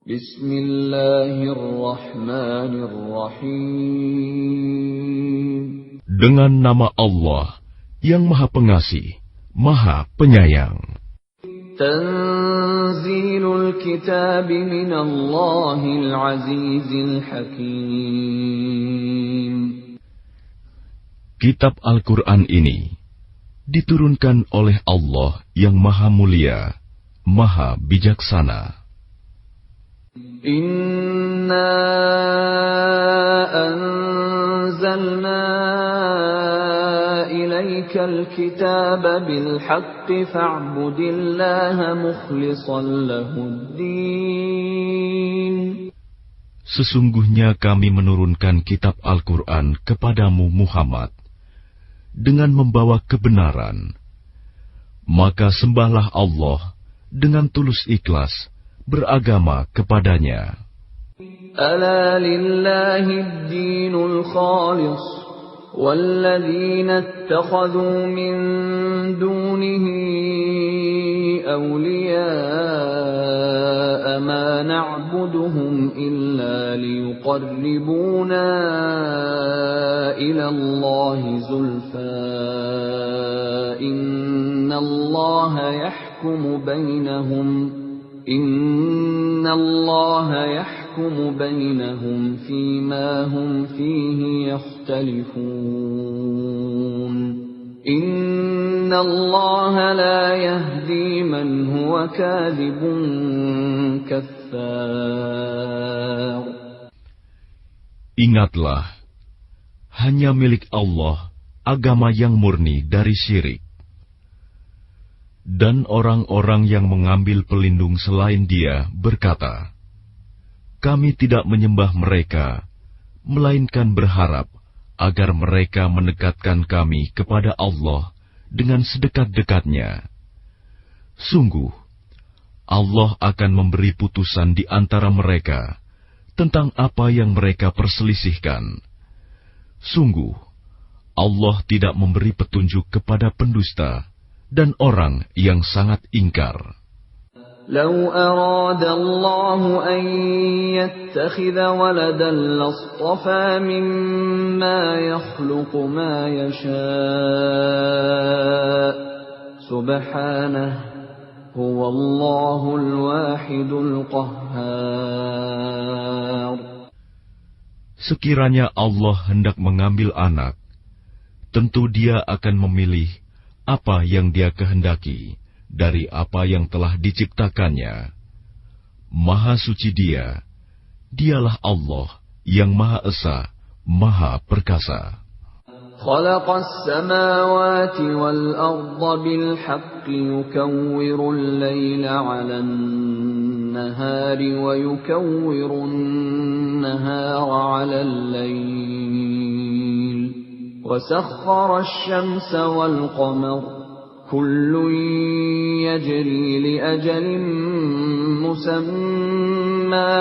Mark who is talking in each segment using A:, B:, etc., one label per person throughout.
A: Bismillahirrahmanirrahim.
B: Dengan nama Allah yang Maha Pengasih, Maha Penyayang.
A: Tanzilul kitab minallahil azizil hakim.
B: Kitab Al-Quran ini diturunkan oleh Allah yang Maha Mulia, Maha Bijaksana.
A: Inna anzalna ilaikal kitaba bil haqqi fa'budillaha mukhlishan lahuddin.
B: Sesungguhnya kami menurunkan kitab Al-Quran kepadamu Muhammad dengan membawa kebenaran. Maka sembahlah Allah dengan tulus ikhlas beragama kepadanya.
A: Ala lillahi ad-dinul khalis walladzina ittakhadhu min dunihi awliya'a ma na'buduhum illa liyuqarribuna ila Allahi zulfa innallaha yahkumu bainahum Inna Allah yahkumu bainahum fima hum fihi yakhtalifun. Inna Allah la yahdi man huwa kadhibun kaffar.
B: Ingatlah, hanya milik Allah agama yang murni dari syirik. Dan orang-orang yang mengambil pelindung selain Dia berkata, kami tidak menyembah mereka, melainkan berharap agar mereka mendekatkan kami kepada Allah dengan sedekat-dekatnya. Sungguh, Allah akan memberi putusan di antara mereka tentang apa yang mereka perselisihkan. Sungguh, Allah tidak memberi petunjuk kepada pendusta dan orang yang sangat ingkar.
A: Lau arada Allah an yattakhidha waladan lastafa mimma yakhluqu ma yasha' subhanahu huwallahul wahidul qahhar.
B: Sekiranya Allah hendak mengambil anak, tentu Dia akan memilih apa yang Dia kehendaki dari apa yang telah diciptakannya. Maha suci Dia, Dialah Allah yang Maha Esa, Maha Perkasa.
A: Khalaqas samawati wal arda bil haqqi yukawwirul laila 'alan nahari wa yukawwirun nahara 'alal layl. وسخر الشمس والقمر كل يجري لأجل مسمى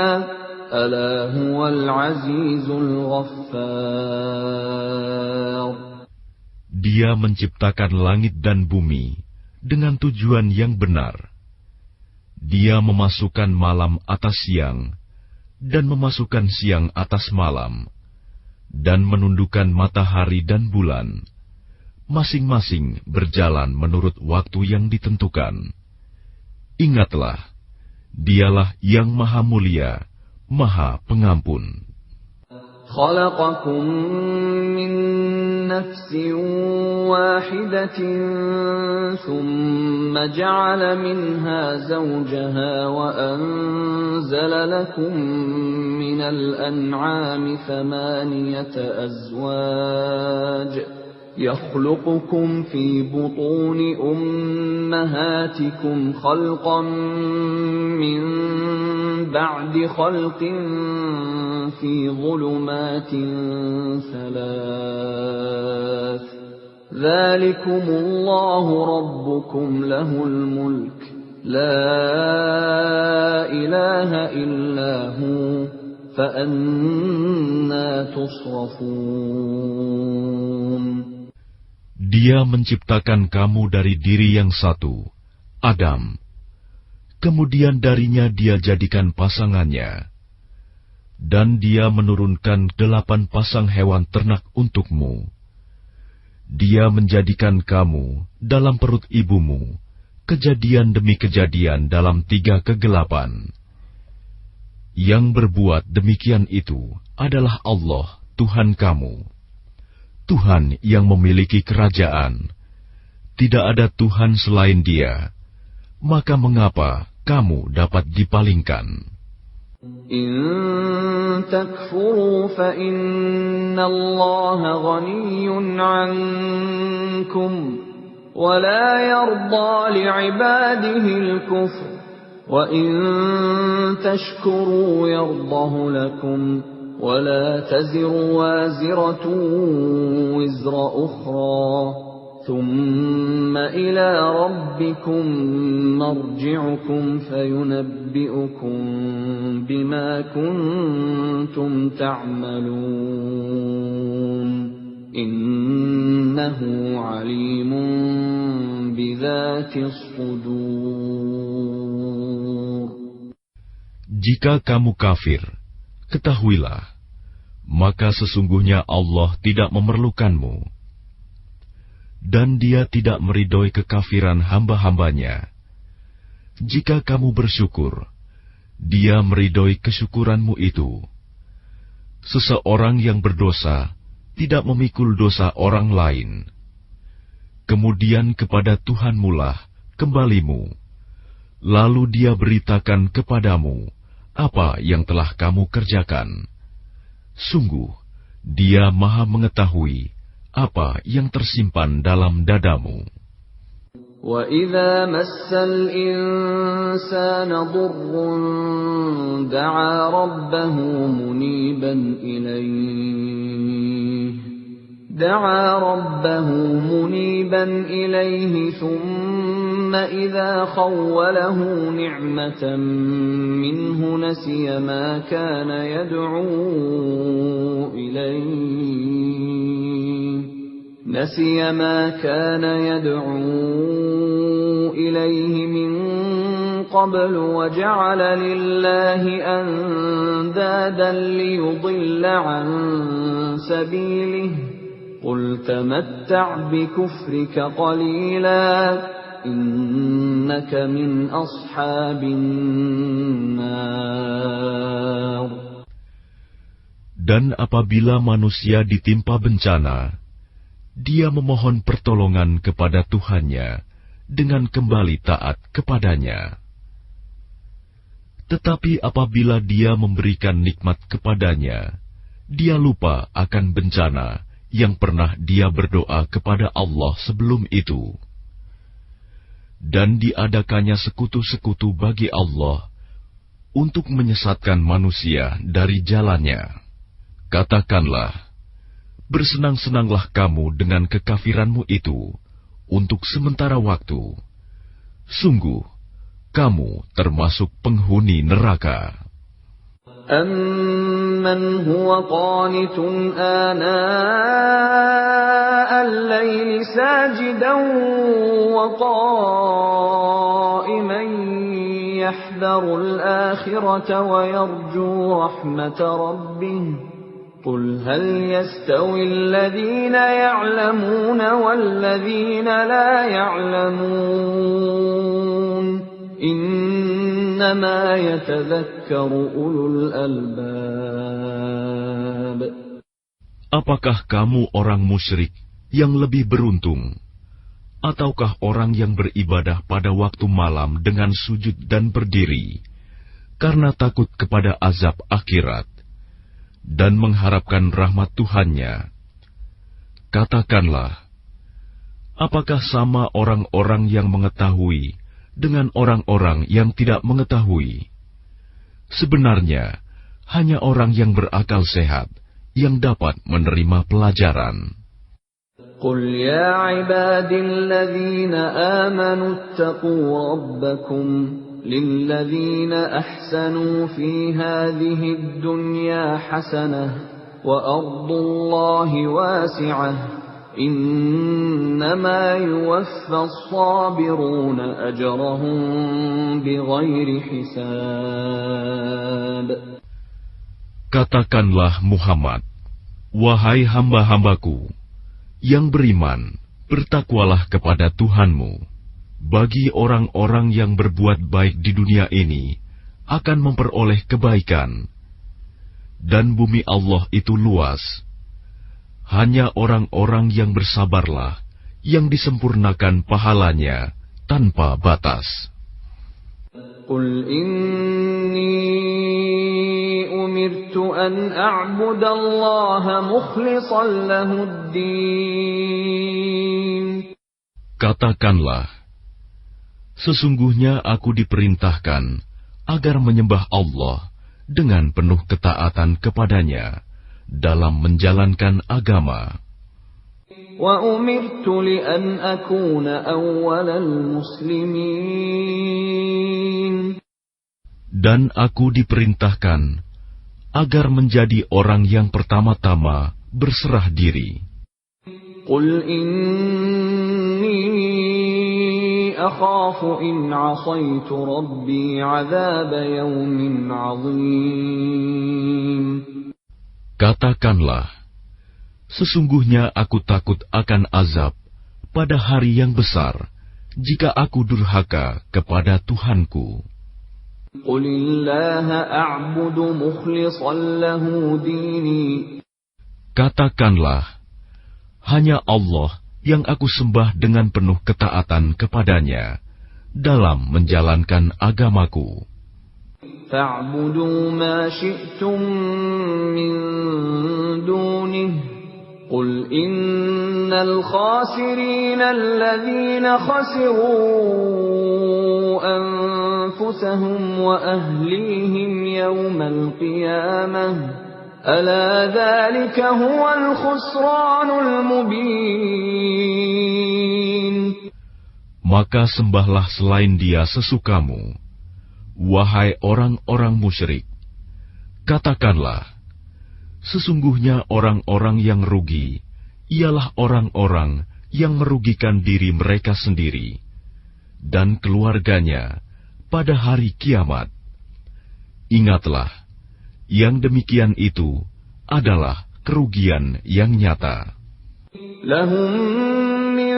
A: ألا هو العزيز الغفار.
B: Dia menciptakan langit dan bumi dengan tujuan yang benar. Dia memasukkan malam atas siang dan memasukkan siang atas malam, dan menundukkan matahari dan bulan, masing-masing berjalan menurut waktu yang ditentukan. Ingatlah, Dialah yang Maha Mulia, Maha Pengampun.
A: Khalaqakum min nafsin wahidatin thumma ja'ala minha zawjaha wa anzala lakum minal an'ami thamaniyata azwaj يخلقكم في بطون أمهاتكم خلقا من بعد خلق في ظلمات ثلاث ذلكم الله ربكم له الملك لا إله إلا هو فأنى تصرفون.
B: Dia menciptakan kamu dari diri yang satu, Adam. kemudian darinya dia jadikan pasangannya, dan dia menurunkan 8 pasang hewan ternak untukmu. Dia menjadikan kamu dalam perut ibumu kejadian demi kejadian dalam 3 kegelapan. Yang berbuat demikian itu adalah Allah, Tuhan kamu, Tuhan yang memiliki kerajaan. Tidak ada Tuhan selain Dia. Maka mengapa kamu dapat dipalingkan?
A: In takfuru fa inna Allah ghaniyyun 'ankum wa la yarda li'ibadihi al-kufr wa in tashkuru yardahu lakum wa la taziru waziratun wizra ukhra ثم إلى ربكم مرجعكم فينبئكم بما كنتم تعملون إنه عليم بذات الصدور.
B: Jika kamu kafir, ketahuilah, maka sesungguhnya Allah tidak memerlukanmu, dan Dia tidak meridhoi kekafiran hamba-hambanya. Jika kamu bersyukur, Dia meridhoi kesyukuranmu itu. Seseorang yang berdosa tidak memikul dosa orang lain. Kemudian kepada Tuhanmulah kembalimu, lalu Dia beritakan kepadamu apa yang telah kamu kerjakan. Sungguh, Dia Maha mengetahui apa yang tersimpan dalam dadamu.
A: وَإِذَا مَسَّ الْإِنسَانَ ضُرٌّ دَعَا رَبَّهُ مُنِيبًا إِلَيْهِ ثُمَّ إِذَا خَوَّلَهُ نِعْمَةً مِّنْهُ نَسِيَ مَا كَانَ يَدْعُو إِلَيْهِ مِنْ قَبْلُ وَجَعَلَ لِلَّهِ أَنْدَادًا لِيُضِلَّ عَنْ سَبِيلِهِ قُلْ تَمَتَّعْ بِكُفْرِكَ قَلِيلًا إِنَّكَ مِنْ أَصْحَابِ النَّارِ.
B: Dan apabila manusia ditimpa bencana, dia memohon pertolongan kepada Tuhannya dengan kembali taat kepadanya. Tetapi apabila dia memberikan nikmat kepadanya, dia lupa akan bencana yang pernah dia berdoa kepada Allah sebelum itu. Dan diadakannya sekutu-sekutu bagi Allah untuk menyesatkan manusia dari jalannya. Katakanlah, bersenang-senanglah kamu dengan kekafiranmu itu untuk sementara waktu. Sungguh, kamu termasuk penghuni neraka.
A: أَمَّنْ هُوَ قَانِتٌ آنَاءَ اللَّيْلِ سَاجِدًا وَقَائِمًا يَحْذَرُ الْآخِرَةَ وَيَرْجُو رَحْمَةَ رَبِّهِ قُلْ هَلْ يَسْتَوِي الَّذِينَ يَعْلَمُونَ وَالَّذِينَ لَا يَعْلَمُونَ إِنَّمَا يَتَذَكَّرُ أُولُو الْأَلْبَابِ.
B: Apakah kamu orang musyrik yang lebih beruntung, ataukah orang yang beribadah pada waktu malam dengan sujud dan berdiri karena takut kepada azab akhirat dan mengharapkan rahmat Tuhannya? Katakanlah, apakah sama orang-orang yang mengetahui dengan orang-orang yang tidak mengetahui? Sebenarnya, hanya orang yang berakal sehat yang dapat menerima pelajaran.
A: قُلْ يَا عِبَادِي الَّذِينَ آمَنُوا اتَّقُوا رَبَّكُمْ لِلَّذِينَ أَحْسَنُوا فِي هَذِهِ الدُّنْيَا حَسَنَةٌ وَأَرْضُ اللَّهِ وَاسِعَةٌ Innama yuwaffas sabiruna ajrahum bighairi hisab.
B: Katakanlah Muhammad, wahai hamba-hambaku yang beriman, bertakwalah kepada Tuhanmu. Bagi orang-orang yang berbuat baik di dunia ini akan memperoleh kebaikan. Dan bumi Allah itu luas. Hanya orang-orang yang bersabarlah yang disempurnakan pahalanya tanpa batas.
A: Qul inni umirtu an a'budallaha mukhlishan lahud-din.
B: Katakanlah, sesungguhnya aku diperintahkan agar menyembah Allah dengan penuh ketaatan kepadanya dalam menjalankan agama.
A: Wa umirtu li an akuna awwalal muslimin.
B: Dan aku diperintahkan agar menjadi orang yang pertama-tama berserah diri.
A: Qul inni akhafu in 'asaitu rabbi 'adzab yawmin 'adzim.
B: Katakanlah, sesungguhnya aku takut akan azab pada hari yang besar jika aku durhaka kepada Tuhanku.
A: Qulillaha a'budu mukhlishan lahu dini.
B: Katakanlah, hanya Allah yang aku sembah dengan penuh ketaatan kepadanya dalam menjalankan agamaku.
A: Fa'budu ma syi'tum min dunih. Qul innal khasirina alladhina khasiru anfusahum wa ahlihim yawmal qiyamah. Ala dzalika huwal khusranul mubin.
B: Maka sembahlah selain Dia sesukamu, wahai orang-orang musyrik. Katakanlah, sesungguhnya orang-orang yang rugi ialah orang-orang yang merugikan diri mereka sendiri dan keluarganya pada hari kiamat. Ingatlah, yang demikian itu adalah kerugian yang nyata.
A: Lahum min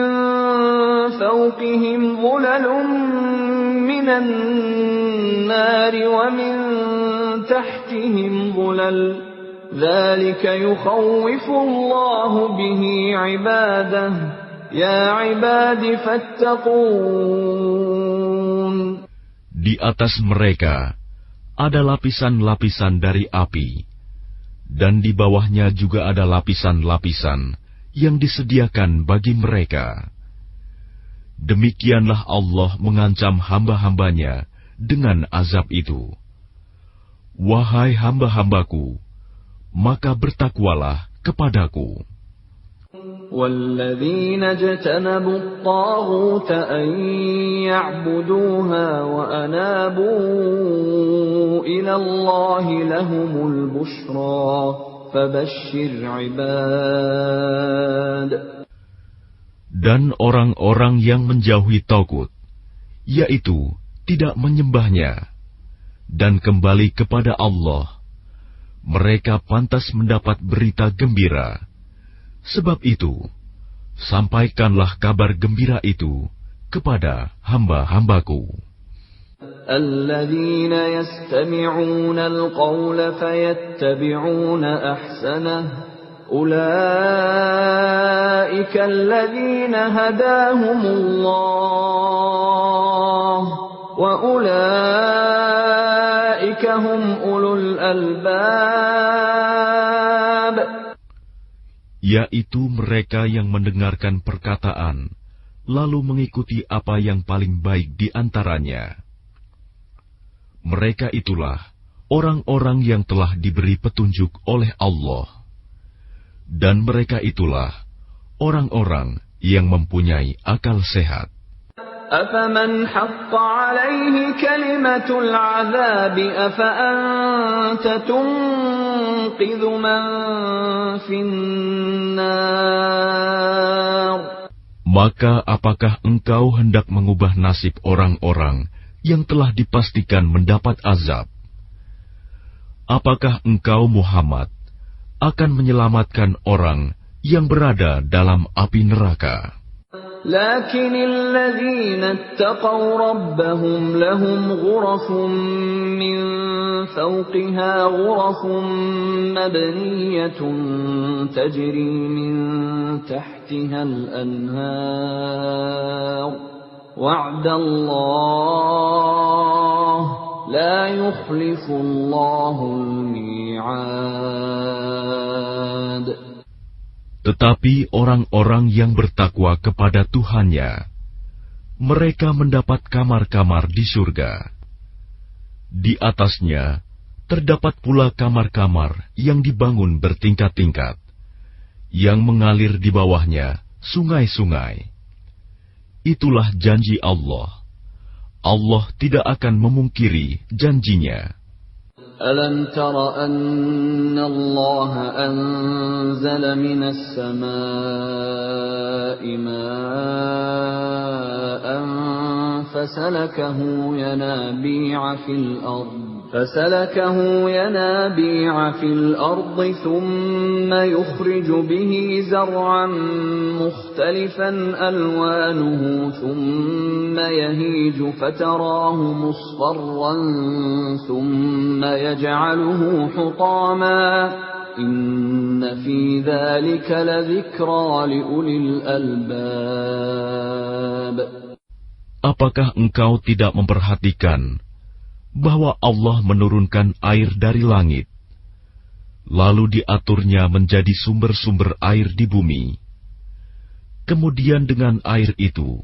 A: fawqihim dhulalun minan nari wa min tahtihim dhulal. Dzalika yukhawwifu Allahu bihi 'ibadahu. Ya 'ibadi fattaqun.
B: Di atas mereka ada lapisan-lapisan dari api, dan di bawahnya juga ada lapisan-lapisan yang disediakan bagi mereka. Demikianlah Allah mengancam hamba-hambanya dengan azab itu. Wahai hamba-hambaku, maka bertakwalah kepadaku.
A: وَالَّذِينَ اجْتَنَبُوا الطَّاغُوتَ أَن يَعْبُدُوهَا وَأَنَابُوا إِلَى اللَّهِ لَهُمُ الْبُشْرَى فَبَشِّرْ عِبَادِ.
B: Dan orang-orang yang menjauhi Tagut, yaitu tidak menyembahnya, dan kembali kepada Allah, mereka pantas mendapat berita gembira. Sebab itu, sampaikanlah kabar gembira itu kepada hamba-hambaku.
A: الَّذِينَ يَسْتَمِعُونَ الْقَوْلَ فَيَتَّبِعُونَ أَحْسَنَهُ أُولَئِكَ الَّذِينَ هَدَاهُمُ اللَّهُ وَأُولَئِكَ هُمْ أُولُو الْأَلْبَابِ.
B: Yaitu mereka yang mendengarkan perkataan, lalu mengikuti apa yang paling baik di antaranya. Mereka itulah orang-orang yang telah diberi petunjuk oleh Allah. Dan mereka itulah orang-orang yang mempunyai akal sehat.
A: أفمن حق عليه كلمة العذاب أفأنت تنقذ من في النار.
B: Maka apakah engkau hendak mengubah nasib orang-orang yang telah dipastikan mendapat azab? Apakah engkau Muhammad akan menyelamatkan orang yang berada dalam api neraka?
A: لكن الذين اتقوا ربهم لهم غرف من فوقها غرف مبنية تجري من تحتها الأنهار وعد الله لا يخلف الله الميعاد.
B: Tetapi orang-orang yang bertakwa kepada Tuhannya, mereka mendapat kamar-kamar di surga. Di atasnya terdapat pula kamar-kamar yang dibangun bertingkat-tingkat, yang mengalir di bawahnya sungai-sungai. Itulah janji Allah. Allah tidak akan memungkiri janjinya.
A: ألم تر أن الله أنزل من السماء ماء فسلكه ينابيع في الأرض ثم يخرج به زرعا مختلفا ألوانه ثم يهيج فتراه مصفرا ثم يجعله حطاما إن في ذلك لذكرى لأولي الألباب.
B: Apakah engkau tidak memperhatikan bahwa Allah menurunkan air dari langit, lalu diaturnya menjadi sumber-sumber air di bumi. Kemudian dengan air itu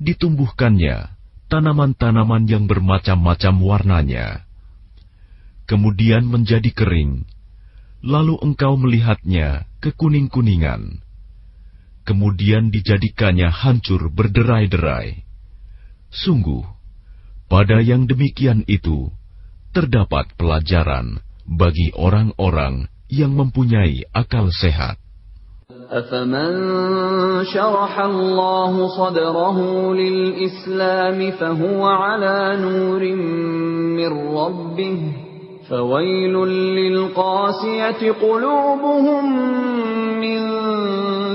B: ditumbuhkannya tanaman-tanaman yang bermacam-macam warnanya. Kemudian menjadi kering, lalu engkau melihatnya kekuning-kuningan. Kemudian dijadikannya hancur berderai-derai. Sungguh, pada yang demikian itu terdapat pelajaran bagi orang-orang yang mempunyai akal sehat.
A: أفمن شرح الله صدره للإسلام فهو على نور من ربه فويل للقاسية قلوبهم من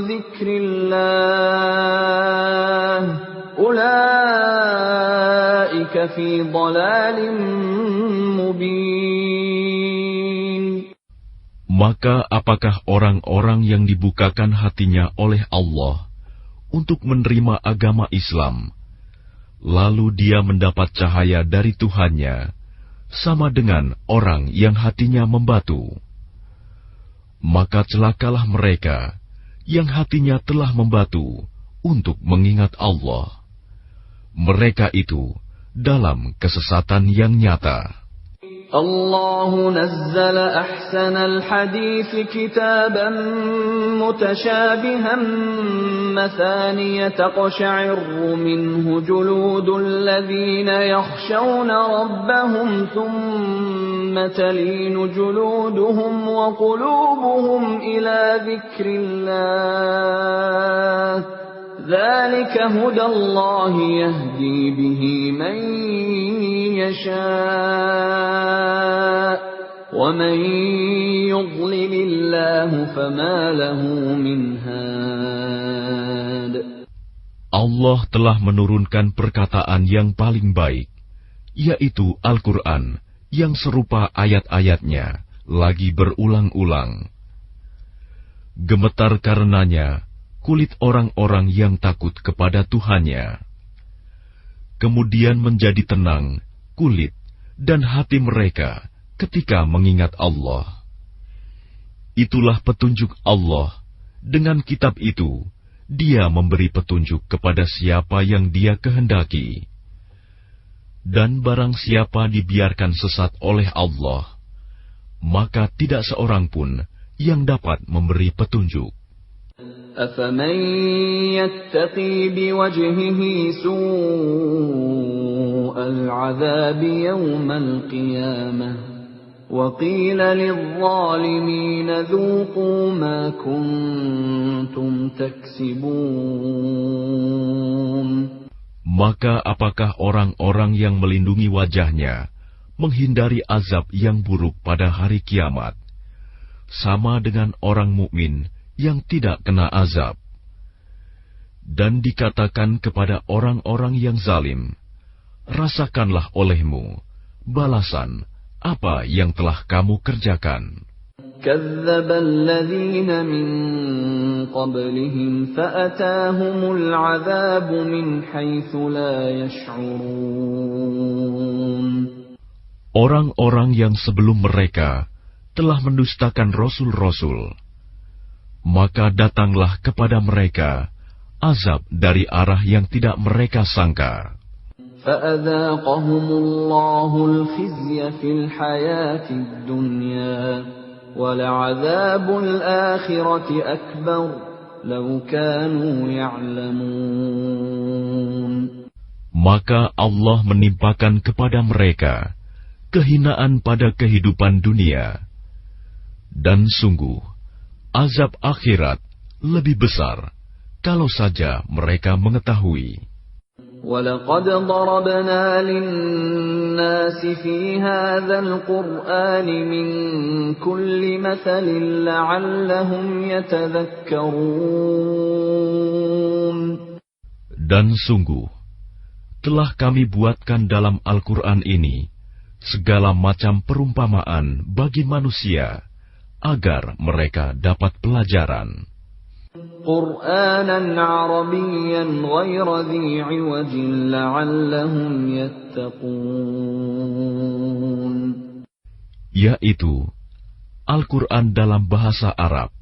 A: ذكر الله أولئك في ضلال مبين.
B: Maka apakah orang-orang yang dibukakan hatinya oleh Allah untuk menerima agama Islam, lalu dia mendapat cahaya dari Tuhannya, sama dengan orang yang hatinya membatu? Maka celakalah mereka yang hatinya telah membatu untuk mengingat Allah. Mereka itu dalam kesesatan yang nyata.
A: الله نزل أحسن الحديث كتابا متشابها مثانية تقشعر منه جلود الذين يخشون ربهم ثم تلين جلودهم وقلوبهم إلى ذكر الله ذلك هدى الله يهدي به من يشاء ومن يضلل الله فما له من هاد.
B: Allah telah menurunkan perkataan yang paling baik, yaitu Al-Quran yang serupa ayat-ayatnya lagi berulang-ulang. Gemetar karenanya kulit orang-orang yang takut kepada Tuhannya. Kemudian menjadi tenang kulit dan hati mereka ketika mengingat Allah. Itulah petunjuk Allah. Dengan kitab itu, Dia memberi petunjuk kepada siapa yang Dia kehendaki. Dan barang siapa dibiarkan sesat oleh Allah, maka tidak seorang pun yang dapat memberi petunjuk.
A: أَفَمَن يَتَّقِي بِوَجْهِهِ سُوءَ الْعَذَابِ يَوْمَ الْقِيَامَةِ وَقِيلَ لِلظَّالِمِينَ ذُوقُوا مَا كُنتُمْ تَكْسِبُونَ.
B: Maka apakah orang-orang yang melindungi wajahnya menghindari azab yang buruk pada hari kiamat, sama dengan orang mukmin yang tidak kena azab? Dan dikatakan kepada orang-orang yang zalim, rasakanlah olehmu balasan apa yang telah kamu kerjakan.
A: كَذَّبَ الَّذِينَ مِن قَبْلِهِمْ فَأَتَاهُمُ الْعَذَابُ مِنْ حَيْثُ لَا يَشْعُرُونَ.
B: Orang-orang yang sebelum mereka telah mendustakan rasul-rasul, maka datanglah kepada mereka azab dari arah yang tidak mereka sangka.
A: فَأَذَاقَهُمُ اللَّهُ الْخِزْيَ فِي الْحَيَاةِ الدُّنْيَا وَلَعَذَابُ الْآخِرَةِ أَكْبَرُ لَوْ كَانُوا يَعْلَمُونَ.
B: Maka Allah menimpakan kepada mereka kehinaan pada kehidupan dunia, dan sungguh azab akhirat lebih besar kalau saja mereka mengetahui.
A: وَلَقَدْ ضَرَبْنَا لِلنَّاسِ فِي هَذَا الْقُرْآنِ مِنْ كُلِّ مَثَلٍ لَعَلَّهُمْ يَتَذَكَّرُونَ.
B: Dan sungguh telah kami buatkan dalam Al-Quran ini segala macam perumpamaan bagi manusia agar mereka dapat pelajaran.
A: قُرْآنًا عَرَبِيًّا غَيْرَ ذِي عِوَجٍ لَعَلَّهُمْ يَتَّقُونَ.
B: Yaitu Al-Quran dalam bahasa Arab.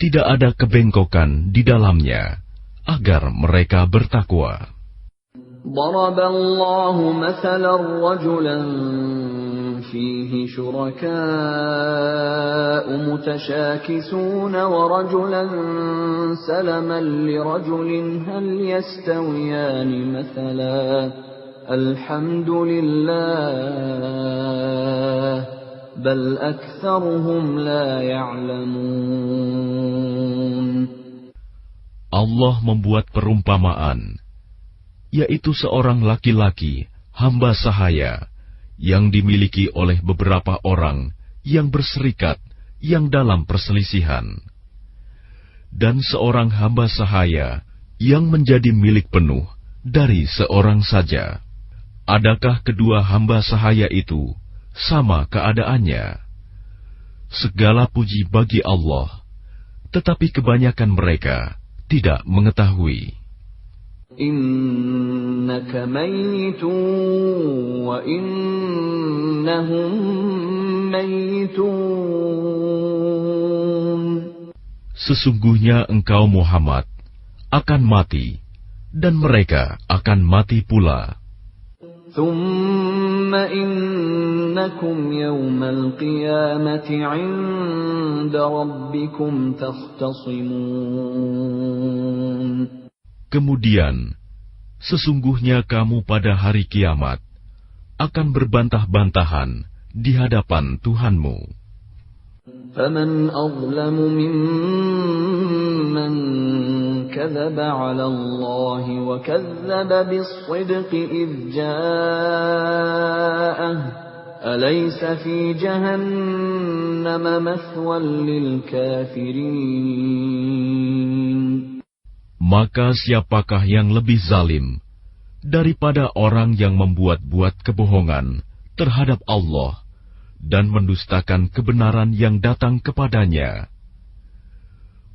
B: Tidak ada kebengkokan di dalamnya agar mereka bertakwa.
A: ضَرَبَ اللَّهُ مَثَلًا رَجُلًا فِيهِ شُرَكَاءُ مُتَشَاكِسُونَ وَرَجُلًا سَلَمًا لِرَجُلٍ هَلْ يَسْتَوِيَانِ مَثَلًا الْحَمْدُ لِلَّهِ بَلْ أَكْثَرُهُمْ لَا يَعْلَمُونَ.
B: Allah membuat perumpamaan, yaitu seorang laki-laki hamba sahaya yang dimiliki oleh beberapa orang yang berserikat yang dalam perselisihan, dan seorang hamba sahaya yang menjadi milik penuh dari seorang saja. Adakah kedua hamba sahaya itu sama keadaannya? Segala puji bagi Allah, tetapi kebanyakan mereka tidak mengetahui.
A: Innaka mayyitun wa innahum mayyitun.
B: Sesungguhnya engkau Muhammad akan mati dan mereka akan mati pula.
A: Thumma innakum yawmal qiyamati 'inda rabbikum takhtasimun.
B: Kemudian, sesungguhnya kamu pada hari kiamat akan berbantah-bantahan di hadapan Tuhanmu.
A: فَمَنْ أَظْلَمُ مِمَّنْ كَذَبَ عَلَى اللَّهِ وَكَذَّبَ بِالصِّدْقِ إِذْ جَاءَهُ أَلَيْسَ فِي جَهَنَّمَ مَثْوًى لِلْكَافِرِينَ.
B: Maka siapakah yang lebih zalim daripada orang yang membuat-buat kebohongan terhadap Allah dan mendustakan kebenaran yang datang kepadanya?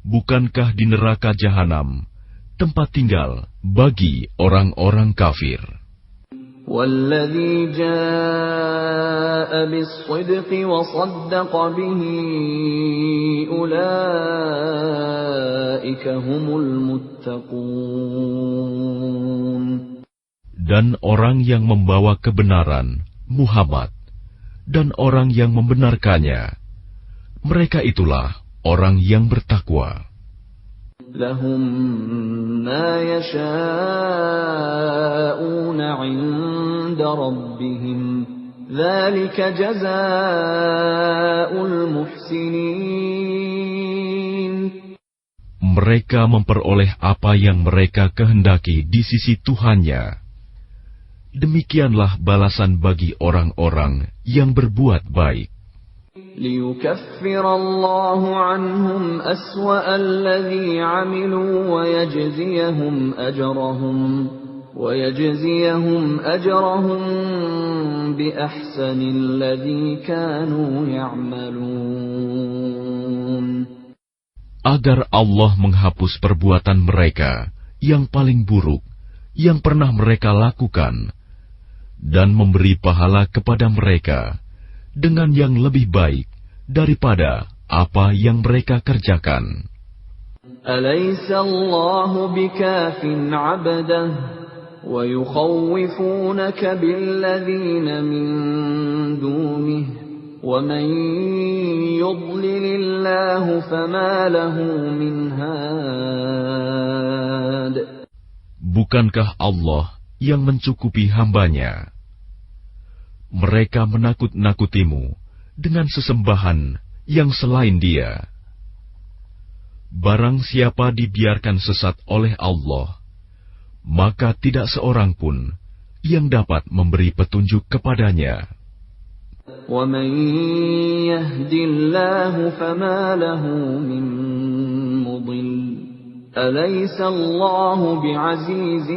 B: Bukankah di neraka jahanam tempat tinggal bagi orang-orang kafir?
A: وَالَّذِي جَاءَ بِالصِّدْقِ وَصَدَّقَ بِهِ أُولَئِكَ هُمُ الْمُتَّقُونَ.
B: Dan orang yang membawa kebenaran, Muhammad, dan orang yang membenarkannya, mereka itulah orang yang bertakwa.
A: لهم ما يشاءون عند ربهم ذلك جزاء المحسنين.
B: Mereka memperoleh apa yang mereka kehendaki di sisi Tuhannya. Demikianlah balasan bagi orang-orang yang berbuat baik.
A: ليكفر الله عنهم أسوأ الذي عملوا ويجزيهم أجرهم بأحسن الذي كانوا يعملون.
B: Agar Allah menghapus perbuatan mereka yang paling buruk yang pernah mereka lakukan dan memberi pahala kepada mereka dengan yang lebih baik daripada apa yang mereka kerjakan.
A: Alaysa Allahu bikafin 'abdah wa yukhawifunaka billadzina min dunihi wa man yudlilillahu fama lahu min had.
B: Bukankah Allah yang mencukupi hambanya? Mereka menakut-nakutimu dengan sesembahan yang selain Dia. Barang siapa dibiarkan sesat oleh Allah, maka tidak seorang pun yang dapat memberi petunjuk kepadanya.
A: وَمَن يَهْدِ اللَّهُ فَمَا لَهُ مِن مُّضِلٍّ أَلَيْسَ اللَّهُ بِعَزِيزٍ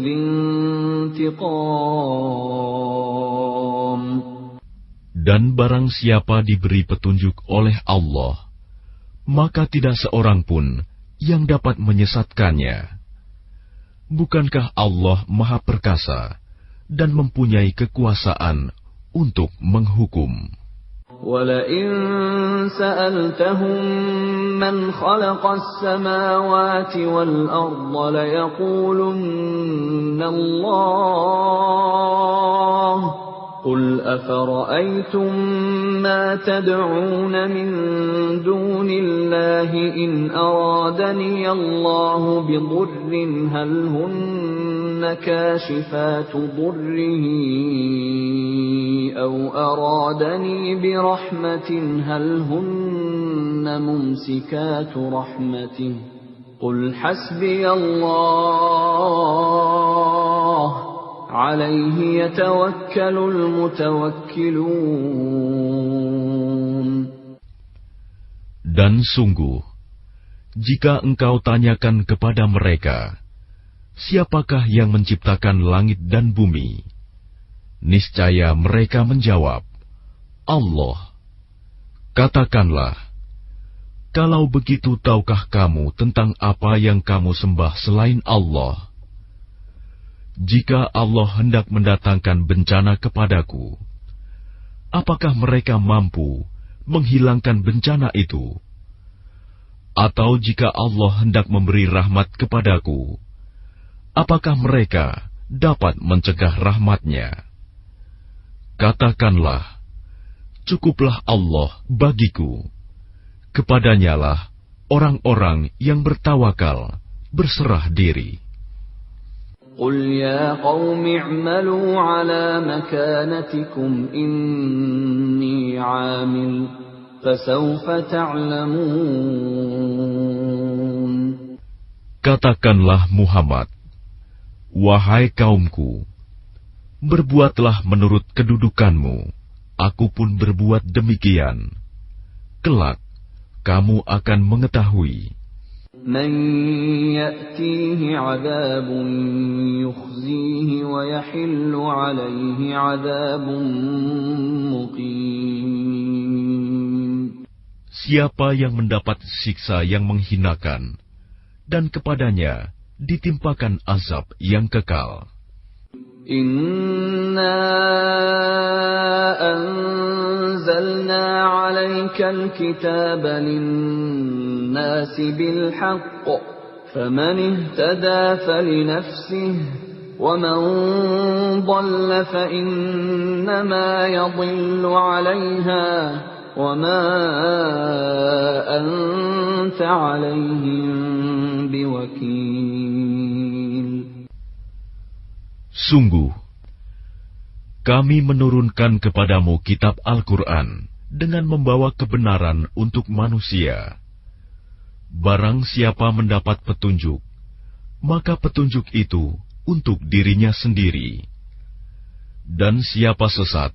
A: ذِي انتِقَامٍ.
B: Dan barang siapa diberi petunjuk oleh Allah, maka tidak seorang pun yang dapat menyesatkannya. Bukankah Allah Maha Perkasa dan mempunyai kekuasaan untuk menghukum?
A: وَلَئِن سَأَلْتَهُم مَّنْ خَلَقَ السَّمَاوَاتِ وَالْأَرْضَ لَيَقُولُنَّ اللَّهُ قُلْ أَفَرَأَيْتُم مَّا تَدْعُونَ مِن دُونِ اللَّهِ إِنْ أَرَادَنِيَ اللَّهُ بِضُرٍّ هَلْ هُنَّ كَاشِفَاتُ ضُرِّهِ أَوْ أَرَادَنِي بِرَحْمَةٍ هَلْ هُنَّ مُمْسِكَاتُ رَحْمَتِهِ قُلْ حَسْبِيَ اللَّهُ عَلَيْهِ يَتَوَكَّلُ الْمُتَوَكِّلُونَ.
B: Dan sungguh, jika engkau tanyakan kepada mereka, siapakah yang menciptakan langit dan bumi? Niscaya mereka menjawab, Allah. Katakanlah, kalau begitu tahukah kamu tentang apa yang kamu sembah selain Allah? Jika Allah hendak mendatangkan bencana kepadaku, apakah mereka mampu menghilangkan bencana itu? Atau jika Allah hendak memberi rahmat kepadaku, apakah mereka dapat mencegah rahmat-Nya? Katakanlah, cukuplah Allah bagiku. Kepadanyalah orang-orang yang bertawakal berserah diri.
A: قُلْ يَا قَوْمِ اعْمَلُوا عَلَى مَكَانَتِكُمْ إِنِّي عَامِلٌ فَسَوْفَ تَعْلَمُونَ.
B: Katakanlah Muhammad, wahai kaumku, berbuatlah menurut kedudukanmu, aku pun berbuat demikian. Kelak, kamu akan mengetahui.
A: مَن يَأْتِيهِ عَذَابٌ يُخْزِيهِ وَيَحِلُّ عَلَيْهِ عَذَابٌ مُقِيمٌ.
B: Siapa yang mendapat siksa yang menghinakan, dan kepadanya ditimpakan azab yang kekal.
A: Inna anzalna 'alaikal kitaba lin-nasi bil haqq faman ihtada falinafsihi wa man dhalla fa innama yadhillu 'alayha وَمَا أَنْتَ عَلَيْهِمْ بِوَكِيلٍ.
B: Sungguh, kami menurunkan kepadamu kitab Al-Quran dengan membawa kebenaran untuk manusia. Barang siapa mendapat petunjuk, maka petunjuk itu untuk dirinya sendiri. Dan siapa sesat,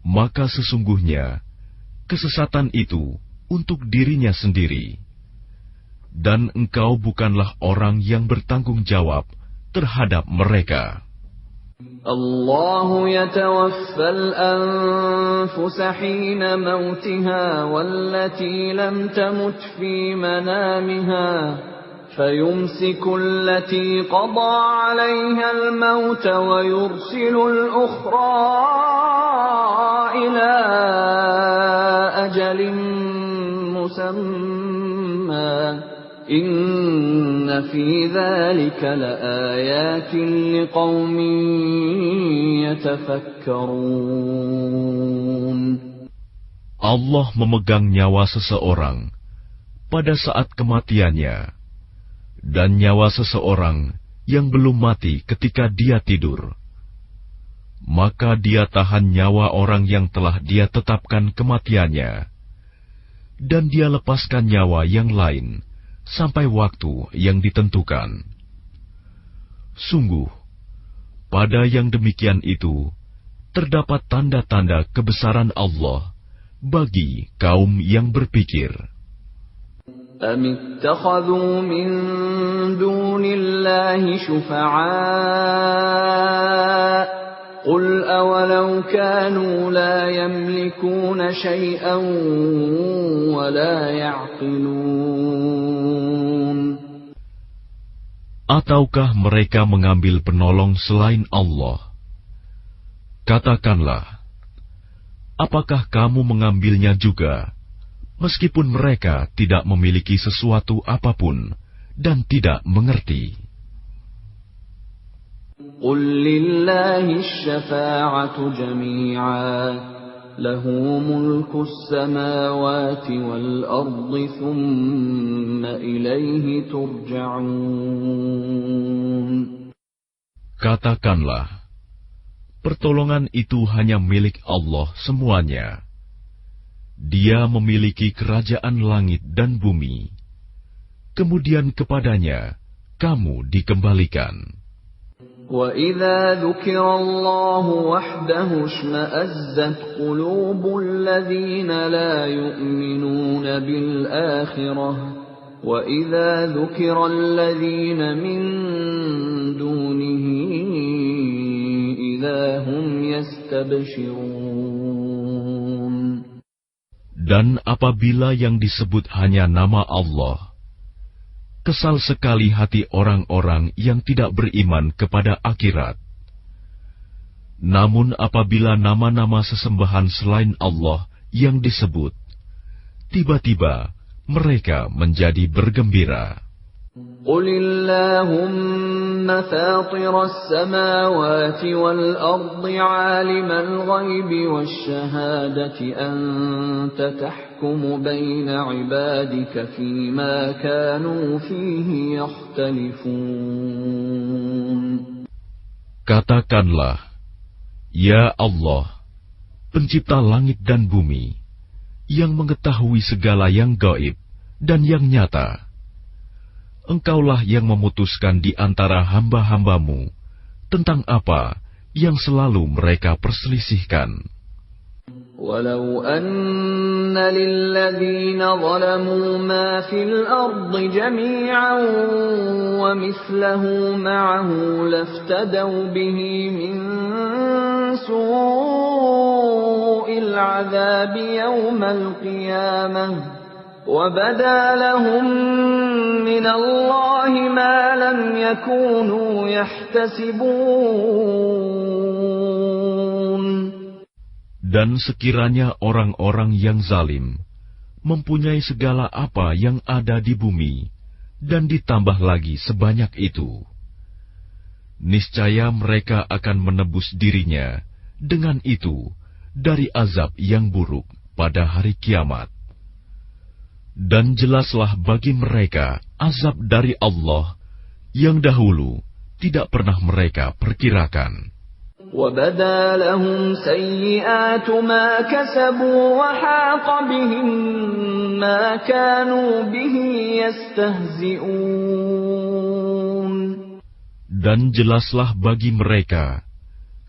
B: maka sesungguhnya kesesatan itu untuk dirinya sendiri. Dan engkau bukanlah orang yang bertanggung jawab terhadap mereka.
A: الله يتوفى الأنفس حين موتها والتي لم تمت في منامها فيمسك التي قضى عليها الموت ويرسل الأخرى إلى أجل مسمى إن في ذلك لآيات لقوم يتفكرون.
B: Allah memegang nyawa seseorang pada saat kematiannya, dan nyawa seseorang yang belum mati ketika dia tidur. Maka dia tahan nyawa orang yang telah dia tetapkan kematiannya, dan dia lepaskan nyawa yang lain sampai waktu yang ditentukan. Sungguh, pada yang demikian itu terdapat tanda-tanda kebesaran Allah bagi kaum yang berpikir.
A: أَمِ اتَّخَذُوا مِن دُونِ اللَّهِ شُفَعَاءَ قُلْ أَوَلَوْ كَانُوا لَا يَمْلِكُونَ شَيْئًا وَلَا يَعْقِلُونَ.
B: Ataukah mereka mengambil penolong selain Allah? Katakanlah, apakah kamu mengambilnya juga, meskipun mereka tidak memiliki sesuatu apapun dan tidak mengerti?
A: قُلْ لِلَّهِ الشَّفَاعَةُ جَمِيعًا لَهُ مُلْكُ السَّمَاوَاتِ وَالْأَرْضِ ثُمَّ إِلَيْهِ تُرْجَعُونَ.
B: Katakanlah, pertolongan itu hanya milik Allah semuanya. Dia memiliki kerajaan langit dan bumi. Kemudian kepadanya kamu dikembalikan.
A: وَإِذَا ذُكِرَ اللَّهُ وَحْدَهُ اشْمَأَزَّتْ قُلُوبُ الَّذِينَ لَا يُؤْمِنُونَ بِالْآخِرَةِ وَإِذَا ذُكِرَ الَّذِينَ مِن دُونِهِ إِذَا هُمْ يَسْتَبْشِرُونَ.
B: Dan apabila yang disebut hanya nama Allah, kesal sekali hati orang-orang yang tidak beriman kepada akhirat. Namun apabila nama-nama sesembahan selain Allah yang disebut, tiba-tiba mereka menjadi bergembira.
A: قُلِ اللَّهُمَّ فَاطِرَ السَّمَاوَاتِ وَالْأَرْضِ عَالِمَ الْغَيْبِ وَالشَّهَادَةِ أَنْتَ تَحْكُمُ بَيْنَ عِبَادِكَ فِيمَا كَانُوا فِيهِ يَخْتَلِفُونَ.
B: Katakanlah, Ya Allah, pencipta langit dan bumi, yang mengetahui segala yang gaib dan yang nyata. Engkaulah yang memutuskan di antara hamba-hambamu tentang apa yang selalu mereka perselisihkan.
A: وَلَوْ أَنَّ لِلَّذِينَ ظَلَمُوا مَا فِي الْأَرْضِ جَمِيعًا وَمِثْلَهُ مَعَهُ لَافْتَدَوْا بِهِ مِنْ سُوءِ الْعَذَابِ يَوْمَ الْقِيَامَةِ وَبَدَا لَهُم مِّنَ اللَّهِ مَا لَمْ يَكُونُوا يَحْتَسِبُونَ.
B: Dan sekiranya orang-orang yang zalim mempunyai segala apa yang ada di bumi, dan ditambah lagi sebanyak itu, niscaya mereka akan menebus dirinya dengan itu dari azab yang buruk pada hari kiamat. Dan jelaslah bagi mereka azab dari Allah yang dahulu tidak pernah mereka perkirakan.
A: وَبَدَا لَهُمْ سَيِّئَاتُ مَا كَسَبُوا وَحَاقَ بِهِم مَّا كَانُوا بِهِ يَسْتَهْزِئُونَ.
B: Dan jelaslah bagi mereka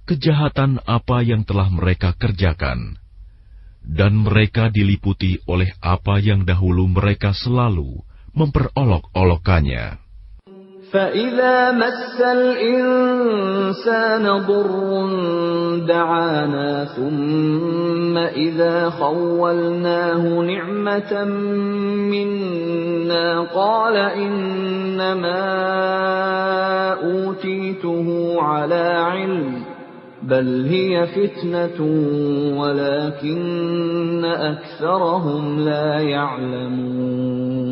B: kejahatan apa yang telah mereka kerjakan, dan mereka diliputi oleh apa yang dahulu mereka selalu memperolok-olokkannya.
A: فَإِذَا مَسَّ الْإِنسَانَ ضُرٌّ دَعَانَا ثُمَّ إِذَا خَوَّلْنَاهُ نِعْمَةً مِنَّا قَالَ إِنَّمَا أُوتِيتُهُ عَلَى عِلْمٍ بَلْ هِيَ فِتْنَةٌ وَلَكِنَّ أَكْثَرَهُمْ لَا يَعْلَمُونَ.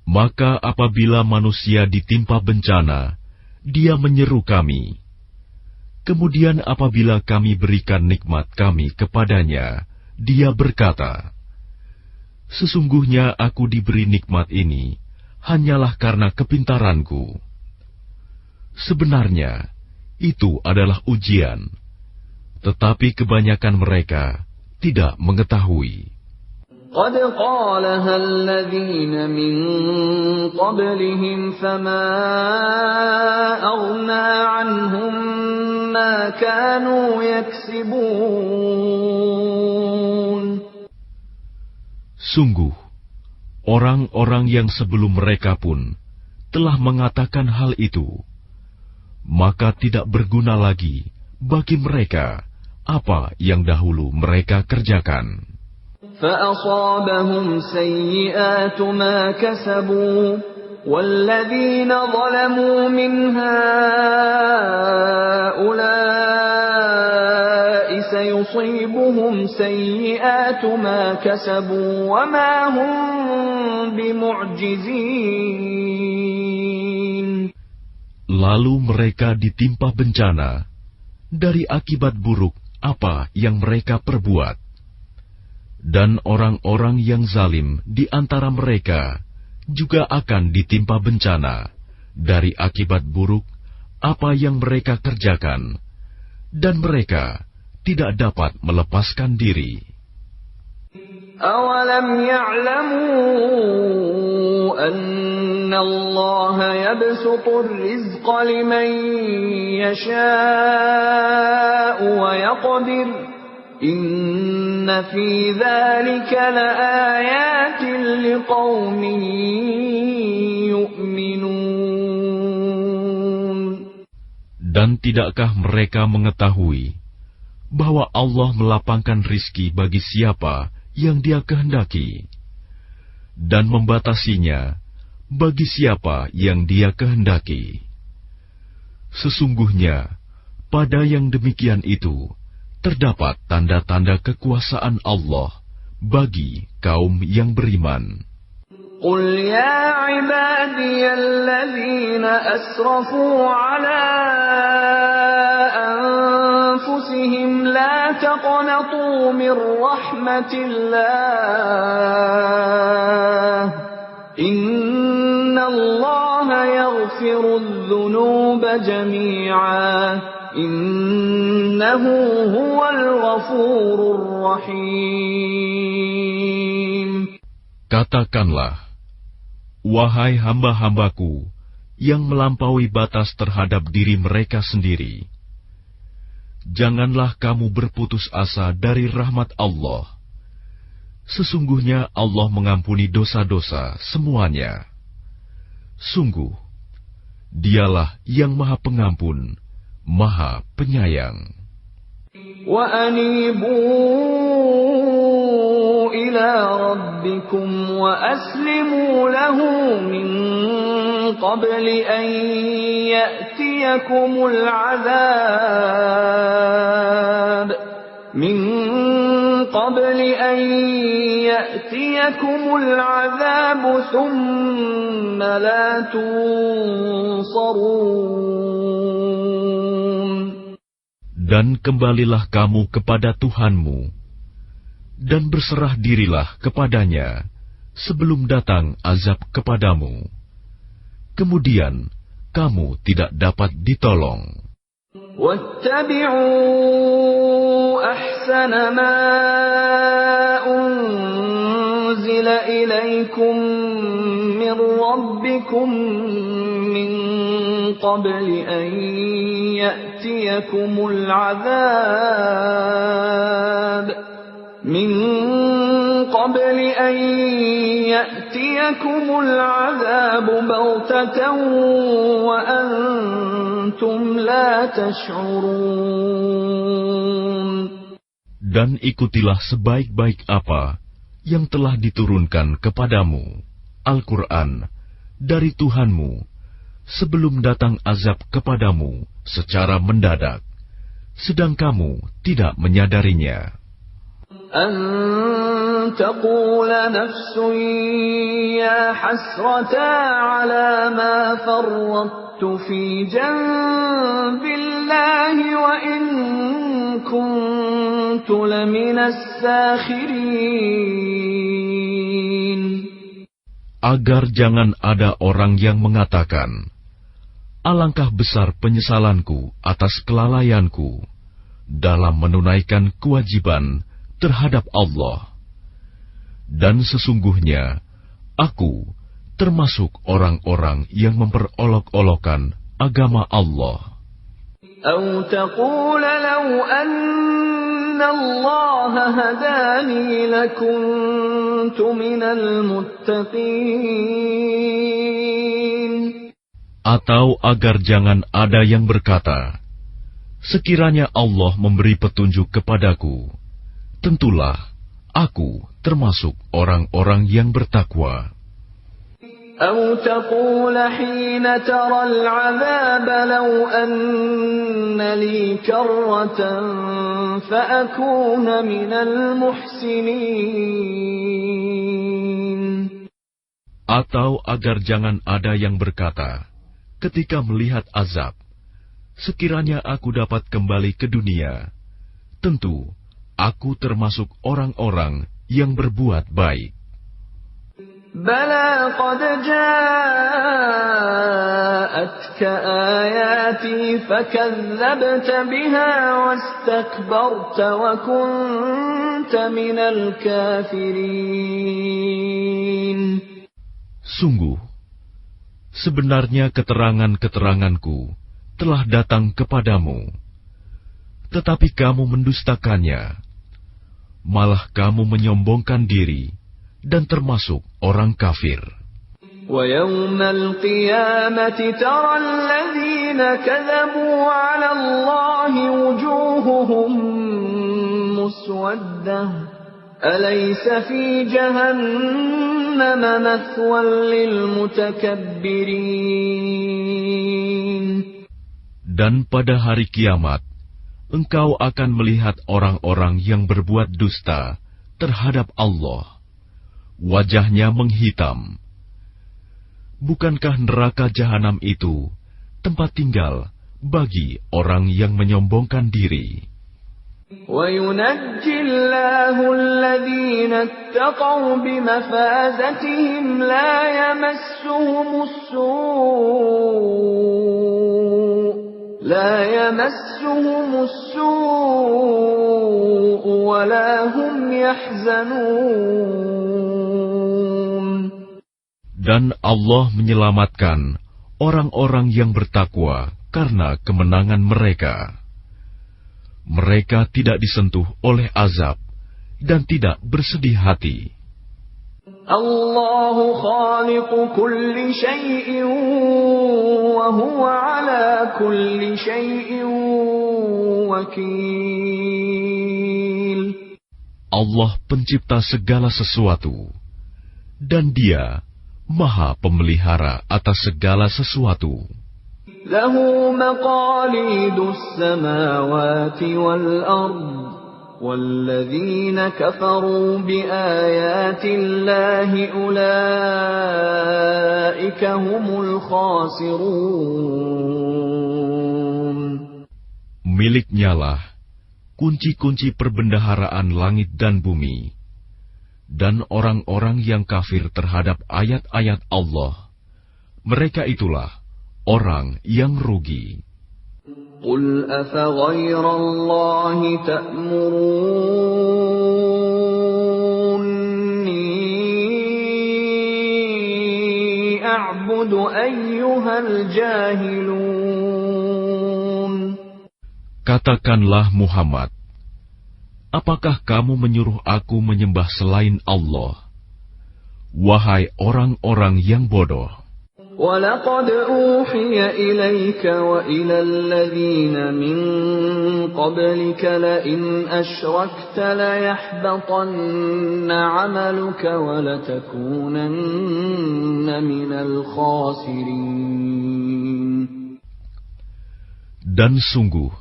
B: Maka apabila manusia ditimpa bencana, dia menyeru kami. Kemudian apabila kami berikan nikmat kami kepadanya, dia berkata, "Sesungguhnya aku diberi nikmat ini hanyalah karena kepintaranku." Sebenarnya, itu adalah ujian, tetapi kebanyakan mereka tidak mengetahui.
A: قَدْ قَالَهَا الَّذِينَ مِن قَبْلِهِمْ فَمَا أَغْنَىٰ عَنْهُم مَّا كَانُوا يَكْسِبُونَ.
B: Sungguh, orang-orang yang sebelum mereka pun telah mengatakan hal itu, maka tidak berguna lagi bagi mereka apa yang dahulu mereka kerjakan.
A: فَأَصَابَهُمْ سَيِّئَاتُ مَا كَسَبُوا وَالَّذِينَ ظَلَمُوا مِنْ هَٰؤُلَاءِ سَيُصِيبُهُمْ سَيِّئَاتُ مَا كَسَبُوا وَمَا هُمْ بِمُعْجِزِينَ.
B: Lalu mereka ditimpa bencana dari akibat buruk apa yang mereka perbuat. Dan orang-orang yang zalim di antara mereka juga akan ditimpa bencana dari akibat buruk apa yang mereka kerjakan, dan mereka tidak dapat melepaskan diri.
A: أَوَلَمْ يَعْلَمُوا أَنَّ اللَّهَ يَبْسُطُ الرِّزْقَ لِمَن يَشَاءُ وَيَقْدِرُ إِنَّ فِي ذَلِكَ لَآيَاتٍ لِقَوْمٍ يُؤْمِنُونَ.
B: Dan tidakkah mereka mengetahui bahwa Allah melapangkan rizki bagi siapa yang Dia kehendaki, dan membatasinya bagi siapa yang Dia kehendaki? Sesungguhnya pada yang demikian itu terdapat tanda-tanda kekuasaan Allah bagi kaum yang beriman.
A: قُلْ يَا عِبَادِيَ الَّذِينَ أَسْرَفُوا عَلَىٰ أَنفُسِهِمْ لَا تَقْنَطُوا مِن رَّحْمَةِ اللَّهِ إِنَّ اللَّهَ يَغْفِرُ الذُّنُوبَ جَمِيعًا إِنَّهُ هُوَ الْغَفُورُ الرَّحِيمُ.
B: Katakanlah, wahai hamba-hambaku yang melampaui batas terhadap diri mereka sendiri, janganlah kamu berputus asa dari rahmat Allah. Sesungguhnya Allah mengampuni dosa-dosa semuanya. Sungguh, Dialah yang Maha Pengampun, Maha Penyayang.
A: وَأَنِيبُوا إِلَىٰ رَبِّكُمْ وَأَسْلِمُوا لَهُ مِن قَبْلِ أَن يَأْتِيَكُمُ الْعَذَابُ ثُمَّ لَا تُنصَرُونَ.
B: Dan kembalilah kamu kepada Tuhanmu, dan berserah dirilah kepadanya sebelum datang azab kepadamu. Kemudian kamu tidak dapat ditolong.
A: وَاتَّبِعُوا أَحْسَنَ مَا أُنزِلَ إِلَيْكُم مِّن رَّبِّكُم مِّن قَبْلِ أَن يَأْتِيَكُمُ الْعَذَابُ بَغْتَةً وَأَنتُمْ لَا تَشْعُرُونَ.
B: Dan ikutilah sebaik-baik apa yang telah diturunkan kepadamu, Al-Quran, dari Tuhanmu, sebelum datang azab kepadamu secara mendadak, sedang kamu tidak menyadarinya.
A: أَن تَقُولَ نَفْسٌ يَا حَسْرَتَا عَلَى مَا فَرَّطتُ فِي جَنبِ اللَّهِ وَإِن كُنتُ لَمِنَ السَّاخِرِينَ.
B: Agar jangan ada orang yang mengatakan, alangkah besar penyesalanku atas kelalaianku dalam menunaikan kewajiban terhadap Allah. Dan sesungguhnya aku termasuk orang-orang yang memperolok-olokkan agama Allah.
A: أَوْ تَقُولَ لَوْ أَنَّ اللَّهَ هَدَانِي لَكُنتُ مِنَ الْمُتَّقِينَ.
B: Atau agar jangan ada yang berkata, sekiranya Allah memberi petunjuk kepadaku, tentulah aku termasuk orang-orang yang bertakwa.
A: أَوْ تَقُولَ حِينَ تَرَى الْعَذَابَ لَوْ أَنَّ لِي كَرَّةً فَأَكُونَ مِنَ الْمُحْسِنِينَ.
B: Atau agar jangan ada yang berkata, ketika melihat azab, sekiranya aku dapat kembali ke dunia, tentu aku termasuk orang-orang yang berbuat baik.
A: بَلَىٰ قَدْ جَاءَتْكَ آيَاتِي فَكَذَّبْتَ بِهَا وَاسْتَكْبَرْتَ وَكُنتَ مِنَ الْكَافِرِينَ.
B: Sungguh, sebenarnya keterangan-keteranganku telah datang kepadamu, tetapi kamu mendustakannya, malah kamu menyombongkan diri dan termasuk orang kafir.
A: وَيَوْمَ الْقِيَامَةِ تَرَى الَّذِينَ كَذَبُوا عَلَى اللَّهِ وُجُوهُهُم مُّسْوَدَّةٌ أَلَيْسَ فِي جَهَنَّمَ مَثْوًى لِّلْمُتَكَبِّرِينَ.
B: Dan pada hari kiamat, engkau akan melihat orang-orang yang berbuat dusta terhadap Allah. Wajahnya menghitam. Bukankah neraka jahanam itu tempat tinggal bagi orang yang menyombongkan diri?
A: وَيُنَجِّي اللَّهُ الَّذِينَ اتَّقَوْا بِمَفَازَتِهِمْ لَا يَمَسُّهُمُ السُّوءُ وَلَا هُمْ يَحْزَنُونَ.
B: Dan Allah menyelamatkan orang-orang yang bertakwa karena kemenangan mereka. Mereka tidak disentuh oleh azab dan tidak bersedih hati.
A: الله خالق كل شيء وهو على كل شيء وكيل.
B: Allah pencipta segala sesuatu, dan Dia Maha Pemelihara atas segala sesuatu.
A: له مقاليد السماوات والأرض وَالَّذِينَ كَفَرُوا بِآيَاتِ اللَّهِ أُولَٰئِكَ هُمُ الْخَاسِرُونَ.
B: Miliknyalah kunci-kunci perbendaharaan langit dan bumi. Dan orang-orang yang kafir terhadap ayat-ayat Allah, mereka itulah orang yang rugi.
A: Qul afaghayra Allahi ta'muruni a'budu ayyuhal jahilun.
B: Katakanlah Muhammad, apakah kamu menyuruh aku menyembah selain Allah? Wahai orang-orang yang bodoh.
A: وَلَقَدْ أُوحِيَ إِلَيْكَ وَإِلَى الَّذِينَ مِن قَبْلِكَ لَئِنْ أَشْرَكْتَ لَيَحْبَطَنَّ عَمَلُكَ وَلَتَكُونَنَّ مِنَ الْخَاسِرِينَ.
B: Dan sungguh,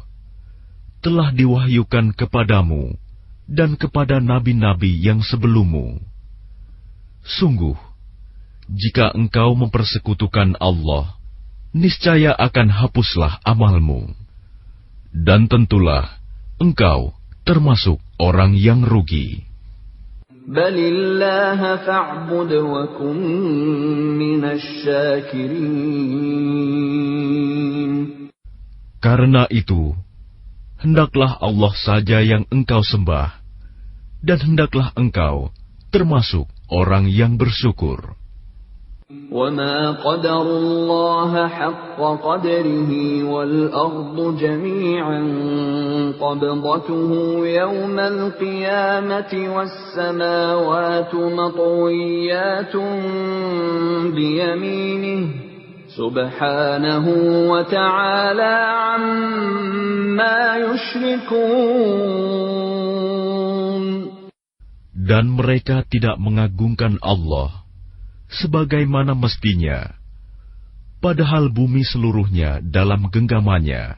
B: telah diwahyukan kepadamu dan kepada nabi-nabi yang sebelummu. Sungguh, jika engkau mempersekutukan Allah, niscaya akan hapuslah amalmu. Dan tentulah engkau termasuk orang yang rugi.
A: Balillaha fa'bud wa kun minasy syakirin.
B: Karena itu, hendaklah Allah saja yang engkau sembah, dan hendaklah engkau termasuk orang yang bersyukur.
A: وَمَا قَدَرُوا اللَّهَ حَقَّ قَدْرِهِ وَالْأَرْضُ جَمِيعًا قَبْضَتُهُ يَوْمَ الْقِيَامَةِ وَالسَّمَاوَاتُ مَطْوِيَّاتٌ بِيَمِينِهِ سُبْحَانَهُ وَتَعَالَى عَمَّا يُشْرِكُونَ.
B: Dan mereka tidak mengagungkan Allah sebagaimana mestinya, padahal bumi seluruhnya dalam genggamannya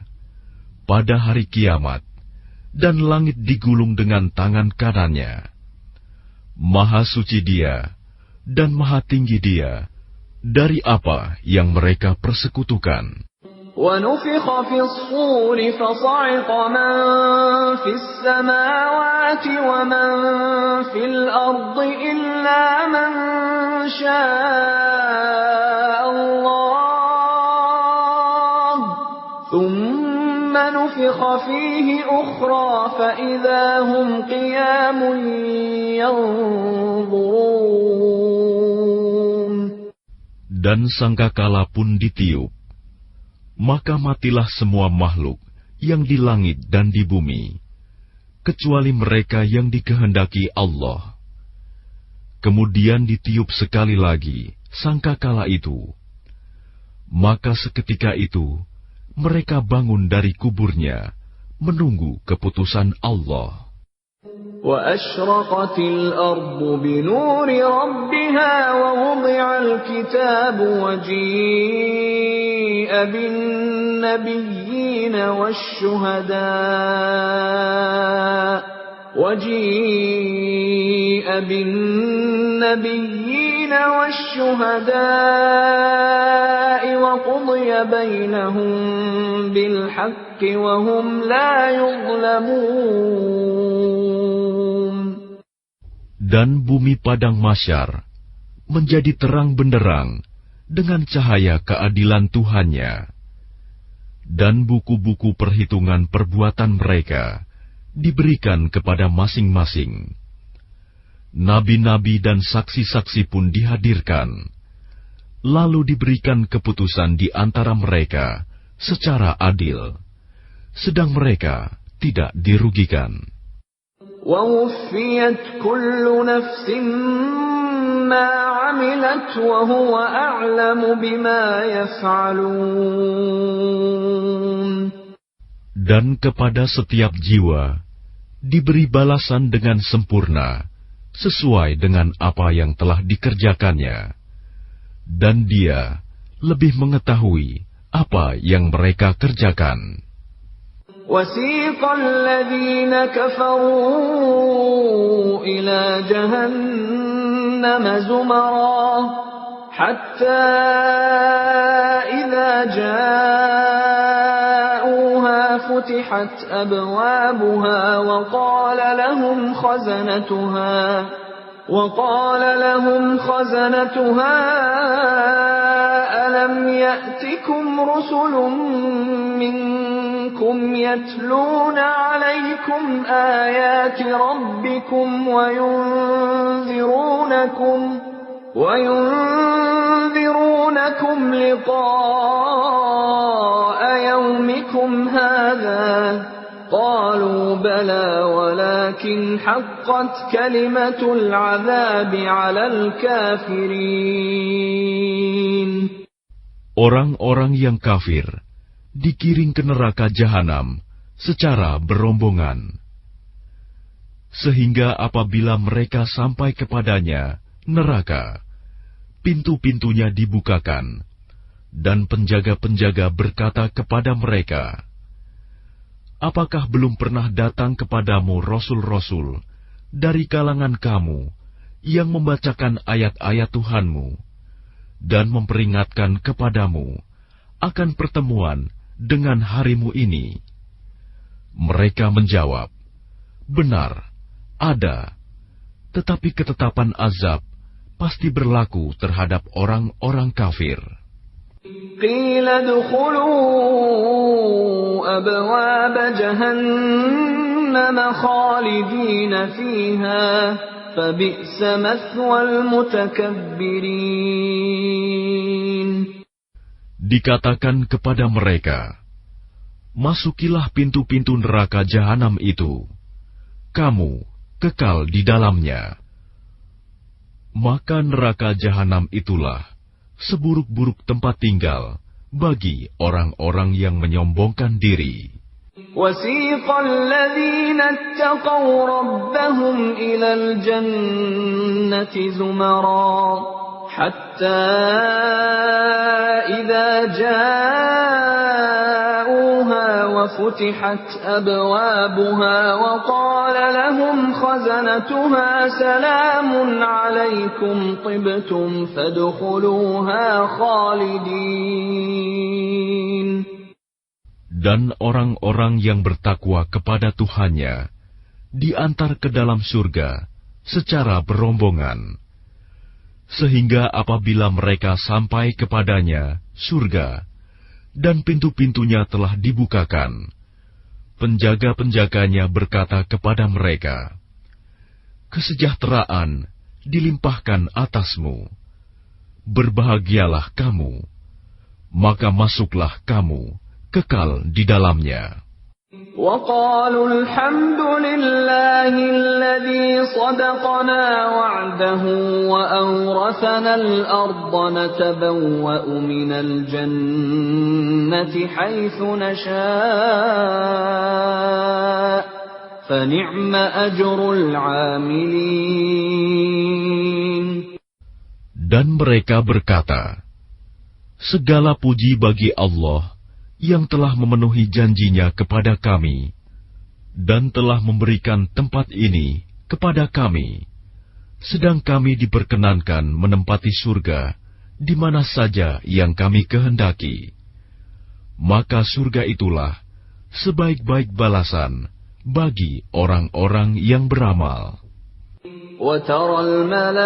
B: pada hari kiamat, dan langit digulung dengan tangan kanannya. Maha suci Dia dan maha tinggi Dia dari apa yang mereka persekutukan.
A: وَنُفِخَ فِي الصُّورِ فَصَعِقَ مَن فِي السَّمَاوَاتِ وَمَن فِي الْأَرْضِ إِلَّا مَن شَاءَ اللَّهُ ثُمَّ نُفِخَ فِيهِ أُخْرَىٰ فَإِذَا هُمْ قِيَامٌ يَنظُرُونَ.
B: Dan sangkakala pun ditiup, maka matilah semua makhluk yang di langit dan di bumi, kecuali mereka yang dikehendaki Allah. Kemudian ditiup sekali lagi sangkakala itu, maka seketika itu mereka bangun dari kuburnya, menunggu keputusan Allah.
A: وَأَشْرَقَتِ الْأَرْضُ بِنُورِ رَبِّهَا وَوُضِعَ الْكِتَابُ وَجِيءَ بِالنَّبِيِّينَ وَالشُّهَدَاءِ وَقُضِيَ بَيْنَهُم بِالْحَقِّ وَهُمْ لَا يُظْلَمُونَ.
B: Dan bumi padang mahsyar menjadi terang benderang dengan cahaya keadilan Tuhannya. Dan buku-buku perhitungan perbuatan mereka diberikan kepada masing-masing. Nabi-nabi dan saksi-saksi pun dihadirkan, lalu diberikan keputusan di antara mereka secara adil, sedang mereka tidak dirugikan.
A: وَوُفِّيَتْ كُلُّ نَفْسٍ مَّا عَمِلَتْ وَهُوَ أَعْلَمُ بِمَا يَفْعَلُونَ. Dan
B: kepada setiap jiwa diberi balasan dengan sempurna sesuai dengan apa yang telah dikerjakannya, dan Dia lebih mengetahui apa yang mereka kerjakan.
A: وَسِيقَ الَّذِينَ كَفَرُوا إِلَى جَهَنَّمَ زُمَرًا حَتَّى إِذَا جَاءُوهَا فتحت أبوابها وقال لهم خزنتها ألم يأتكم رسل منكم يتلون عليكم آيات ربكم وينذرونكم لقاء يومكم هذا قالوا بلى ولكن حقت كلمة العذاب على الكافرين.
B: Orang-orang yang kafir dikiring ke neraka jahanam secara berombongan, sehingga apabila mereka sampai kepadanya, neraka, pintu-pintunya dibukakan, dan penjaga-penjaga berkata kepada mereka, apakah belum pernah datang kepadamu rasul-rasul dari kalangan kamu yang membacakan ayat-ayat Tuhanmu dan memperingatkan kepadamu akan pertemuan dengan harimu ini? Mereka menjawab, benar, ada, tetapi ketetapan azab pasti berlaku terhadap orang-orang kafir.
A: Qila dukhulu abwab jahannam khalidina fiha fabi'sa mathwal mutakabbirin.
B: Dikatakan kepada mereka, masukilah pintu-pintu neraka jahanam itu, kamu kekal di dalamnya. Maka neraka jahanam itulah seburuk-buruk tempat tinggal bagi orang-orang yang menyombongkan diri.
A: وَسِيقَ الَّذِينَ اتَّقَوْا رَبَّهُمْ إِلَى الْجَنَّةِ زُمَرًا حَتَّى إِذَا جَاءُوهَا وَفُتِحَتْ أَبْوَابُهَا وَقَالَ لَهُمْ خَزَنَتُهَا سَلَامٌ عَلَيْكُمْ طِبْتُمْ فَادْخُلُوهَا خَالِدِينَ.
B: Dan orang-orang yang bertakwa kepada Tuhannya diantar ke dalam surga secara berombongan, sehingga apabila mereka sampai kepadanya, surga, dan pintu-pintunya telah dibukakan, penjaga-penjaganya berkata kepada mereka, kesejahteraan dilimpahkan atasmu, berbahagialah kamu, maka masuklah kamu kekal di dalamnya.
A: وَقَالُوا الْحَمْدُ لِلَّهِ الَّذِي صَدَقَنَا وَعْدَهُ وَأَوْرَثَنَا الْأَرْضَ نَتَبَوَّأُ مِنَ الْجَنَّةِ حَيْثُ نَشَاءُ فَنِعْمَ أَجْرُ الْعَامِلِينَ.
B: Dan mereka berkata, segala puji bagi Allah yang telah memenuhi janjinya kepada kami dan telah memberikan tempat ini kepada kami, sedang kami diperkenankan menempati surga di mana saja yang kami kehendaki. Maka surga itulah sebaik-baik balasan bagi orang-orang yang beramal.
A: وَتَرَى الْمَلَائِكَةَ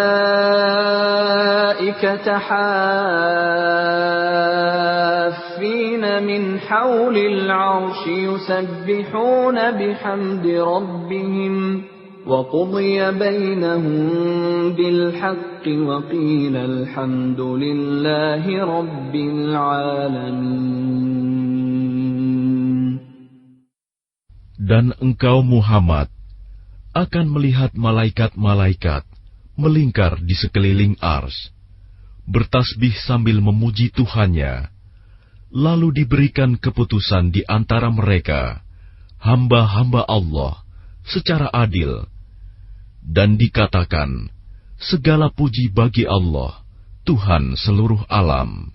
A: حَافِّينَ مِنْ حَوْلِ الْعَرْشِ يُسَبِّحُونَ بِحَمْدِ رَبِّهِمْ وَقُضِيَ بَيْنَهُم بِالْحَقِّ وَقِيلَ الْحَمْدُ لِلَّهِ رَبِّ الْعَالَمِينَ.
B: Dan engkau Muhammad akan melihat malaikat-malaikat melingkar di sekeliling ars, bertasbih sambil memuji Tuhannya, lalu diberikan keputusan di antara mereka, hamba-hamba Allah, secara adil, dan dikatakan, segala puji bagi Allah, Tuhan seluruh alam.